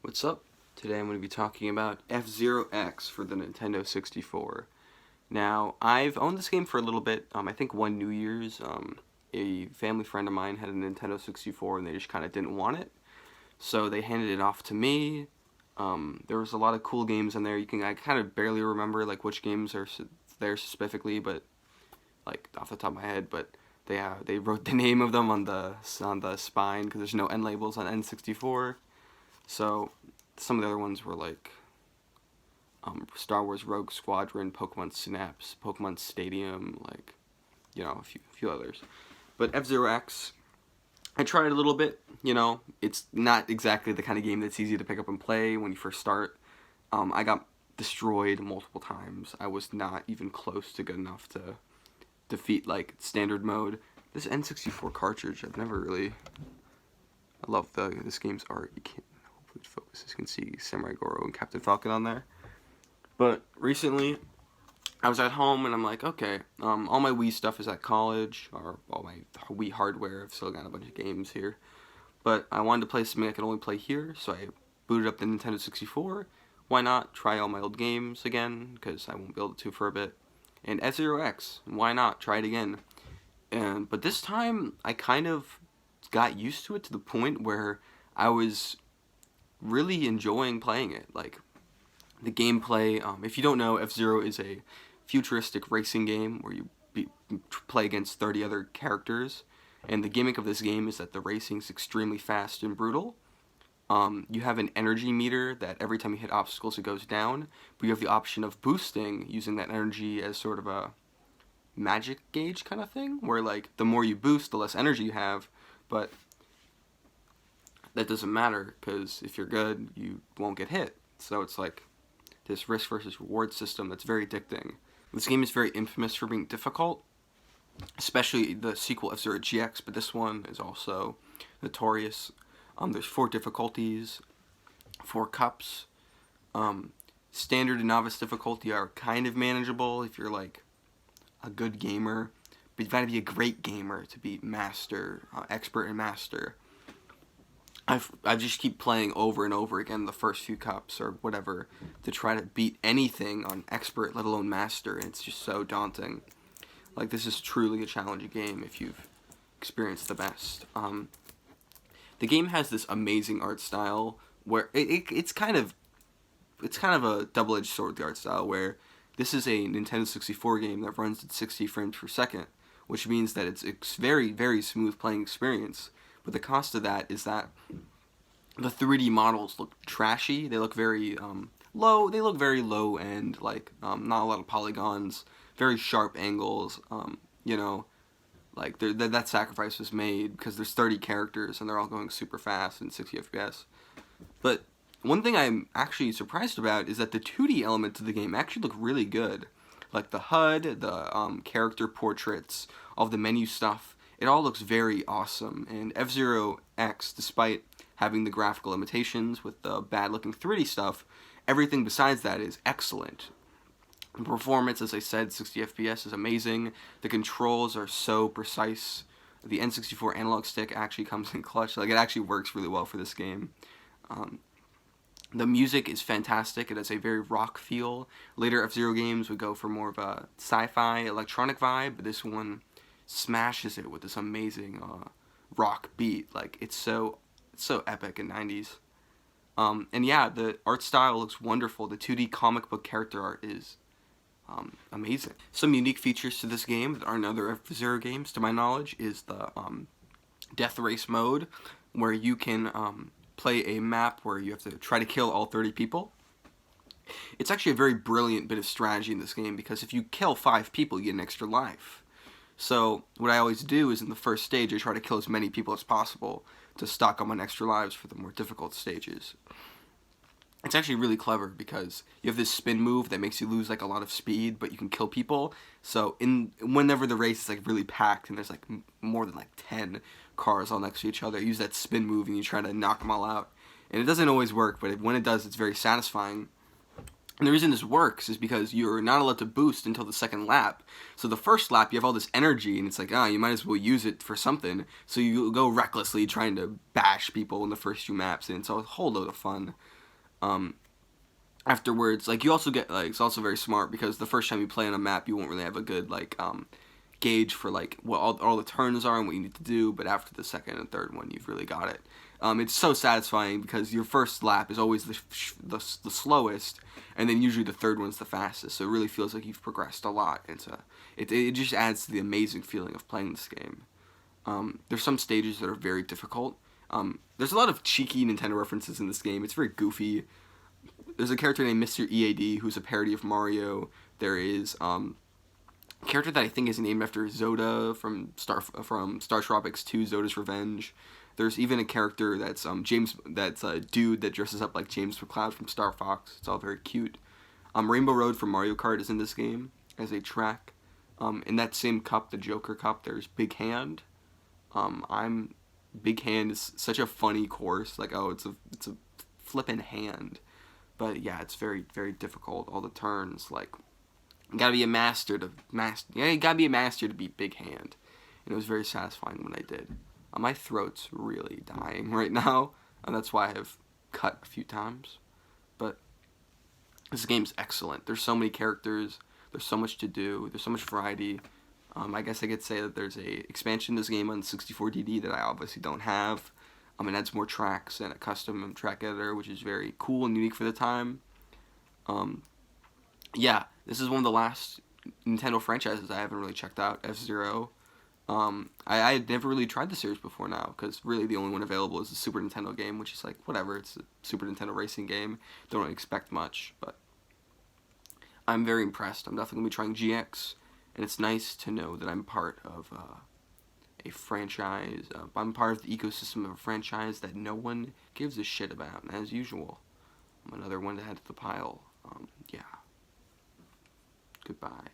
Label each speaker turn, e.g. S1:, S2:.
S1: What's up? Today I'm going to be talking about F-Zero X for the Nintendo 64. Now, I've owned this game for a little bit. I think one New Year's, a family friend of mine had a Nintendo 64 and they just kind of didn't want it. So they handed it off to me. There was a lot of cool games in there. I kind of barely remember like which games are there specifically, but like off the top of my head, but they wrote the name of them on the spine because there's no end labels on N64. So, some of the other ones were like Star Wars Rogue Squadron, Pokemon Synapse, Pokemon Stadium, like, a few others. But F-Zero X, I tried a little bit, it's not exactly the kind of game that's easy to pick up and play when you first start. I got destroyed multiple times. I was not even close to good enough to defeat, like, standard mode. This N64 cartridge, I love this game's art. You can't focus. You can see Samurai Goro and Captain Falcon on there. But recently, I was at home and I'm like, okay, all my Wii stuff is at college, or all my Wii hardware. I've still got a bunch of games here. But I wanted to play something I could only play here, so I booted up the Nintendo 64. Why not try all my old games again, because I won't be able to for a bit. And F-Zero X, why not try it again? But this time, I kind of got used to it to the point where I was really enjoying playing it. Like, the gameplay, if you don't know, F-Zero is a futuristic racing game where you play against 30 other characters, and the gimmick of this game is that the racing is extremely fast and brutal. You have an energy meter that every time you hit obstacles it goes down, but you have the option of boosting using that energy as sort of a magic gauge kind of thing, where like the more you boost, the less energy you have, but that doesn't matter, because if you're good, you won't get hit. So it's like this risk versus reward system that's very addicting. This game is very infamous for being difficult, especially the sequel F-Zero GX, but this one is also notorious. There's 4 difficulties, 4 cups. Standard and novice difficulty are kind of manageable if you're like a good gamer, but you've got to be a great gamer to be master, expert and master. I just keep playing over and over again the first few cups or whatever to try to beat anything on expert, let alone master, and it's just so daunting. Like, this is truly a challenging game if you've experienced the best. The game has this amazing art style where it's kind of a double-edged sword with the art style, where this is a Nintendo 64 game that runs at 60 frames per second, which means that it's a very, very smooth playing experience. But the cost of that is that the 3D models look trashy. They look very low. They look very low end, like not a lot of polygons, very sharp angles. Like that sacrifice was made because there's 30 characters and they're all going super fast and 60 FPS. But one thing I'm actually surprised about is that the 2D elements of the game actually look really good. Like the HUD, the character portraits, all the menu stuff. It all looks very awesome, and F-Zero X, despite having the graphical limitations with the bad-looking 3D stuff, everything besides that is excellent. The performance, as I said, 60 FPS is amazing. The controls are so precise. The N64 analog stick actually comes in clutch. Like, it actually works really well for this game. The music is fantastic. It has a very rock feel. Later F-Zero games would go for more of a sci-fi electronic vibe, but this one smashes it with this amazing rock beat. Like, it's so epic in 90s. And yeah, the art style looks wonderful. The 2D comic book character art is amazing. Some unique features to this game that aren't other F-Zero games, to my knowledge, is the death race mode, where you can play a map where you have to try to kill all 30 people. It's actually a very brilliant bit of strategy in this game, because if you kill 5 people, you get an extra life. So what I always do is in the first stage, I try to kill as many people as possible to stock up on extra lives for the more difficult stages. It's actually really clever because you have this spin move that makes you lose like a lot of speed, but you can kill people. So whenever the race is like really packed and there's like more than like 10 cars all next to each other, you use that spin move and you try to knock them all out. And it doesn't always work, but when it does, it's very satisfying. And the reason this works is because you're not allowed to boost until the second lap. So the first lap, you have all this energy, and it's like, you might as well use it for something. So you go recklessly trying to bash people in the first few maps, and it's a whole load of fun. Afterwards, like, you also get, like, it's also very smart because the first time you play on a map, you won't really have a good, like, gauge for, like, what all the turns are and what you need to do, but after the second and third one, you've really got it. It's so satisfying because your first lap is always the slowest, and then usually the third one's the fastest, so it really feels like you've progressed a lot. It just adds to the amazing feeling of playing this game. There's some stages that are very difficult. There's a lot of cheeky Nintendo references in this game. It's very goofy. There's a character named Mr. EAD who's a parody of Mario. There is a character that I think is named after Zoda from Star Tropics 2, Zoda's Revenge. There's even a character that's that's a dude that dresses up like James McCloud from Star Fox. It's all very cute. Rainbow Road from Mario Kart is in this game as a track. In that same cup, the Joker Cup, there's Big Hand. Big Hand is such a funny course. Like, it's a flippin' hand. But yeah, it's very, very difficult. All the turns, like, you gotta be a master to beat Big Hand. And it was very satisfying when I did. My throat's really dying right now, and that's why I've cut a few times. But this game's excellent. There's so many characters. There's so much to do. There's so much variety. I guess I could say that there's a expansion to this game on 64DD that I obviously don't have. It adds more tracks and a custom track editor, which is very cool and unique for the time. Yeah, this is one of the last Nintendo franchises I haven't really checked out, F-Zero. I had never really tried the series before now, because really the only one available is the Super Nintendo game, which is like, whatever, it's a Super Nintendo racing game. Don't really expect much, but I'm very impressed. I'm definitely going to be trying GX, and it's nice to know that I'm part of a franchise. I'm part of the ecosystem of a franchise that no one gives a shit about, as usual. I'm another one to add to the pile. Yeah. Goodbye.